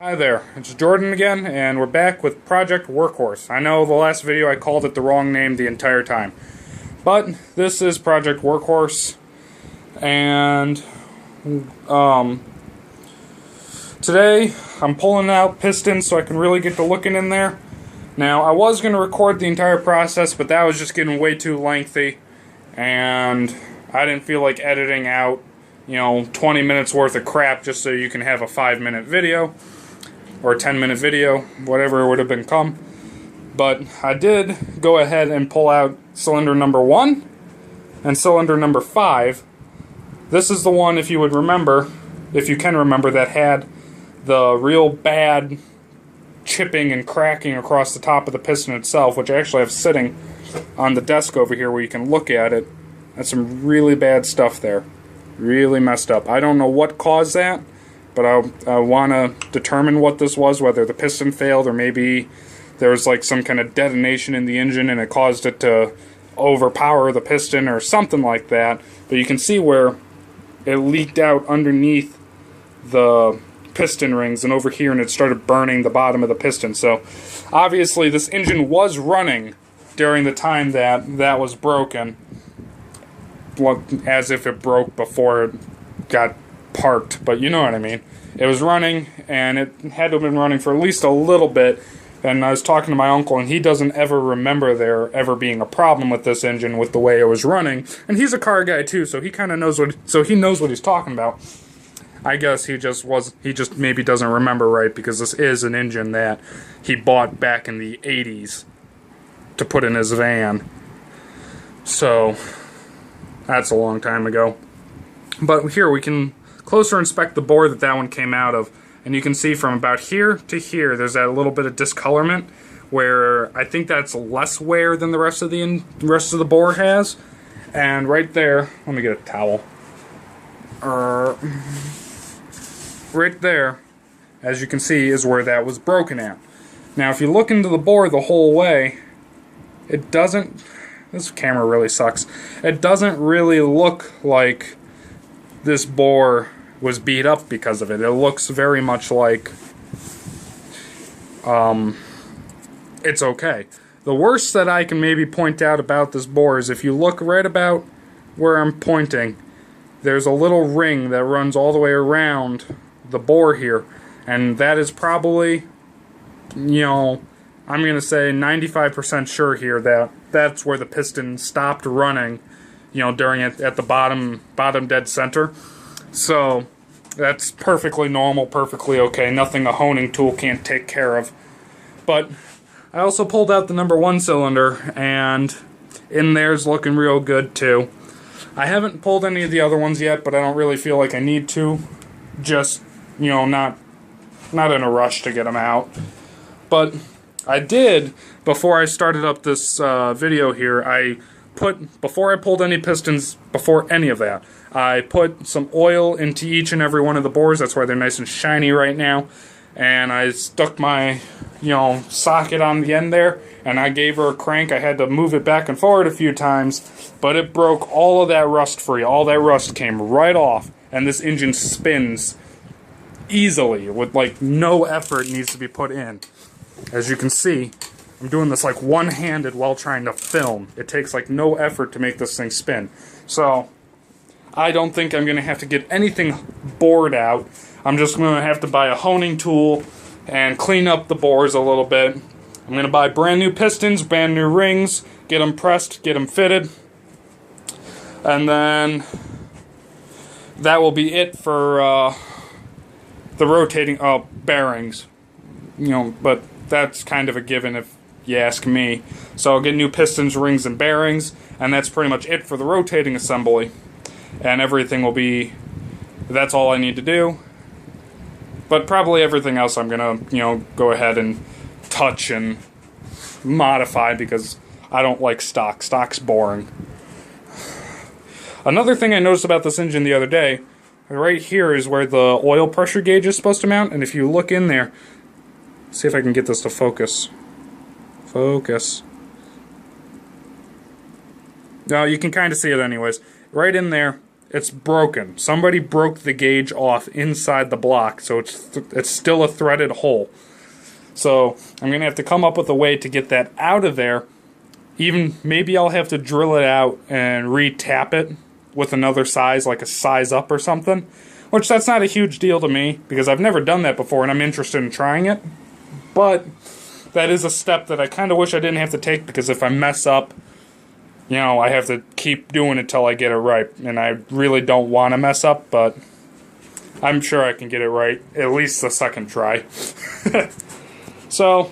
Hi there, it's Jordan again, and we're back with Project Workhorse. I know the last video I called it the wrong name the entire time, but this is Project Workhorse, and today I'm pulling out pistons so I can really get to looking in there. Now, I was going to record the entire process, but that was just getting way too lengthy, and I didn't feel like editing out, 20 minutes worth of crap just so you can have a 5-minute video. Or a 10-minute video, whatever it would have become. But I did go ahead and pull out cylinder number 1 and cylinder number 5. This is the one, if you would remember, if you can remember, that had the real bad chipping and cracking across the top of the piston itself, which I actually have sitting on the desk over here where you can look at it. That's some really bad stuff there. Really messed up. I don't know what caused that, but I want to determine what this was, whether the piston failed or maybe there was like some kind of detonation in the engine and it caused it to overpower the piston or something like that. But you can see where it leaked out underneath the piston rings and over here, and it started burning the bottom of the piston. So obviously this engine was running during the time that was broken, as if it broke before it got parked, but you know what I mean. It was running, and it had to have been running for at least a little bit. And I was talking to my uncle, and he doesn't ever remember there ever being a problem with this engine with the way it was running. And he's a car guy too, so he kind of knows he knows what he's talking about. I guess he just maybe doesn't remember right, because this is an engine that he bought back in the 80s to put in his van. So that's a long time ago. But here we can closer inspect the bore that one came out of, and you can see from about here to here there's that little bit of discolorment where I think that's less wear than the rest of the bore has. And right there, let me get a towel. Right there, as you can see, is where that was broken at. Now if you look into the bore the whole way, it doesn't, this camera really sucks, it doesn't really look like this bore was beat up because of it. It looks very much like it's okay. The worst that I can maybe point out about this bore is if you look right about where I'm pointing, there's a little ring that runs all the way around the bore here, and that is probably, I'm going to say 95% sure here that that's where the piston stopped running, during it at the bottom dead center. So that's perfectly normal, perfectly okay, nothing a honing tool can't take care of. But I also pulled out the number 1 cylinder, and in there's looking real good too. I haven't pulled any of the other ones yet, but I don't really feel like I need to. Just, not in a rush to get them out. But I did, before I started up this video here, before I pulled any pistons, before any of that, I put some oil into each and every one of the bores. That's why they're nice and shiny right now. And I stuck my, socket on the end there, and I gave her a crank. I had to move it back and forward a few times, but it broke all of that rust free. All that rust came right off, and this engine spins easily with like no effort needs to be put in. As you can see, I'm doing this like one-handed while trying to film. It takes like no effort to make this thing spin. So I don't think I'm going to have to get anything bored out. I'm just going to have to buy a honing tool and clean up the bores a little bit. I'm going to buy brand new pistons, brand new rings, get them pressed, get them fitted. And then that will be it for the rotating bearings. But that's kind of a given if you ask me. So I'll get new pistons, rings, and bearings, and that's pretty much it for the rotating assembly. And everything will be, that's all I need to do. But probably everything else I'm going to, go ahead and touch and modify, because I don't like stock. Stock's boring. Another thing I noticed about this engine the other day, right here is where the oil pressure gauge is supposed to mount, and if you look in there, see if I can get this to focus. Focus. No, you can kind of see it anyways. Right in there it's broken. Somebody broke the gauge off inside the block, so it's still a threaded hole. So I'm going to have to come up with a way to get that out of there. Even maybe I'll have to drill it out and re-tap it with another size, like a size up or something. Which, that's not a huge deal to me, because I've never done that before and I'm interested in trying it. But that is a step that I kind of wish I didn't have to take, because if I mess up, you know, I have to keep doing it till I get it right. And I really don't want to mess up, but I'm sure I can get it right, at least the second try. So,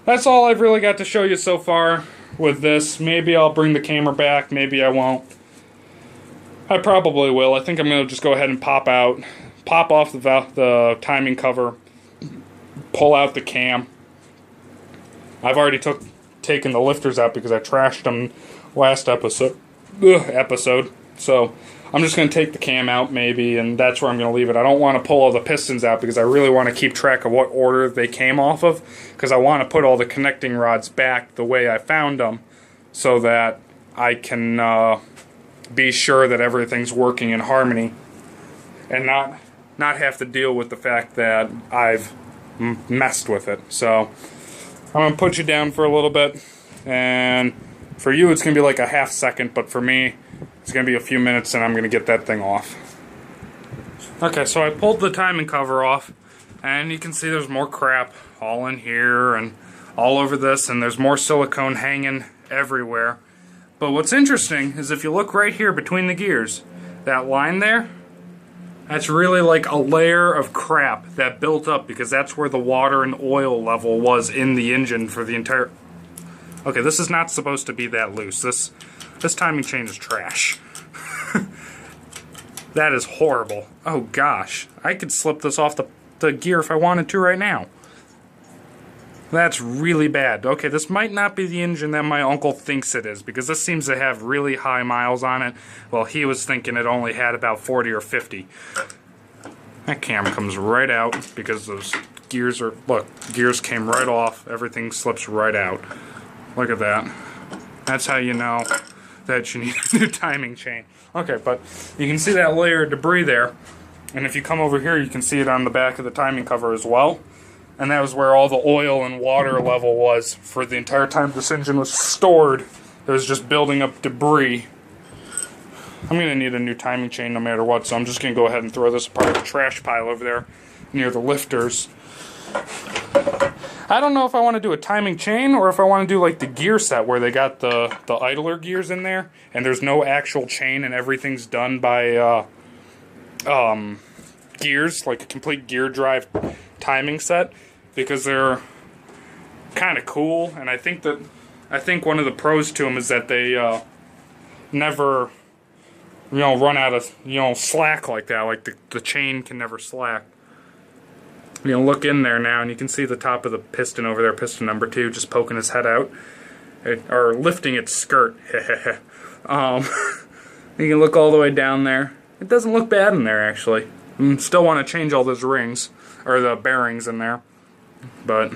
that's all I've really got to show you so far with this. Maybe I'll bring the camera back, maybe I won't. I probably will. I think I'm going to just go ahead and pop off the timing cover, pull out the cam. I've already taken the lifters out because I trashed them last episode. So I'm just going to take the cam out maybe, and that's where I'm going to leave it. I don't want to pull all the pistons out because I really want to keep track of what order they came off of, because I want to put all the connecting rods back the way I found them so that I can be sure that everything's working in harmony and not have to deal with the fact that I've messed with it. So I'm going to put you down for a little bit, and for you it's going to be like a half second, but for me it's going to be a few minutes and I'm going to get that thing off. Okay, so I pulled the timing cover off, and you can see there's more crap all in here and all over this, and there's more silicone hanging everywhere. But what's interesting is if you look right here between the gears, that line there, that's really like a layer of crap that built up, because that's where the water and oil level was in the engine for the entire... Okay, this is not supposed to be that loose. This timing chain is trash. That is horrible. Oh gosh, I could slip this off the gear if I wanted to right now. That's really bad. Okay, this might not be the engine that my uncle thinks it is, because this seems to have really high miles on it. Well, he was thinking it only had about 40 or 50. That cam comes right out because those gears are... Look, gears came right off. Everything slips right out. Look at that. That's how you know that you need a new timing chain. Okay, but you can see that layer of debris there. And if you come over here, you can see it on the back of the timing cover as well. And that was where all the oil and water level was for the entire time this engine was stored. It was just building up debris. I'm going to need a new timing chain no matter what, so I'm just going to go ahead and throw this part of the trash pile over there near the lifters. I don't know if I want to do a timing chain or if I want to do like the gear set where they got the idler gears in there and there's no actual chain and everything's done by gears, like a complete gear drive timing set, because they're kind of cool. And I think one of the pros to them is that they never, run out of slack like that. Like the chain can never slack. Look in there now, and you can see the top of the piston over there, piston number 2, just poking his head out, or lifting its skirt. You can look all the way down there. It doesn't look bad in there, actually. I still want to change all those rings, or the bearings in there, but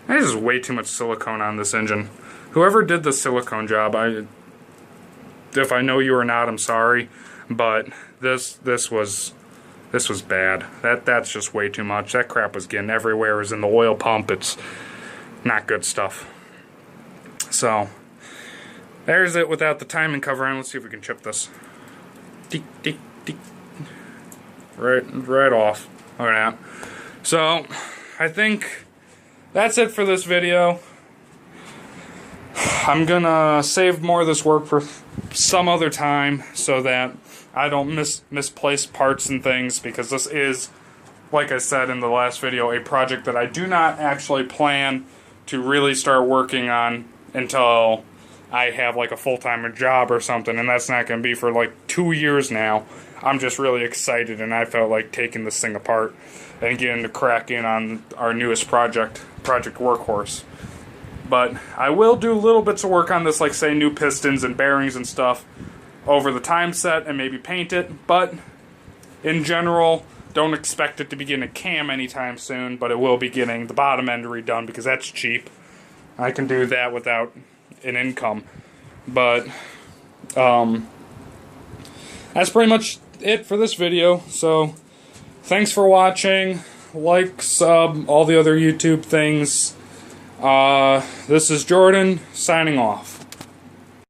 there's just way too much silicone on this engine. Whoever did the silicone job, if I know you or not, I'm sorry, but this was bad. That's just way too much. That crap was getting everywhere. It was in the oil pump. It's not good stuff. So there's it without the timing cover on. Let's see if we can chip this. Deek, deek, deek. Right off. Look at that. So I think that's it for this video. I'm gonna save more of this work for some other time so that I don't misplace parts and things, because this is, like I said in the last video, a project that I do not actually plan to really start working on until I have like a full-time job or something, and that's not going to be for like 2 years now. I'm just really excited, and I felt like taking this thing apart and getting to crack in on our newest project, Project Workhorse. But I will do little bits of work on this, like say new pistons and bearings and stuff, over the time set and maybe paint it. But in general, don't expect it to be getting a cam anytime soon, but it will be getting the bottom end redone because that's cheap. I can do that without an income. But that's pretty much it for this video. So thanks for watching. Like, sub, all the other YouTube things. This is Jordan signing off.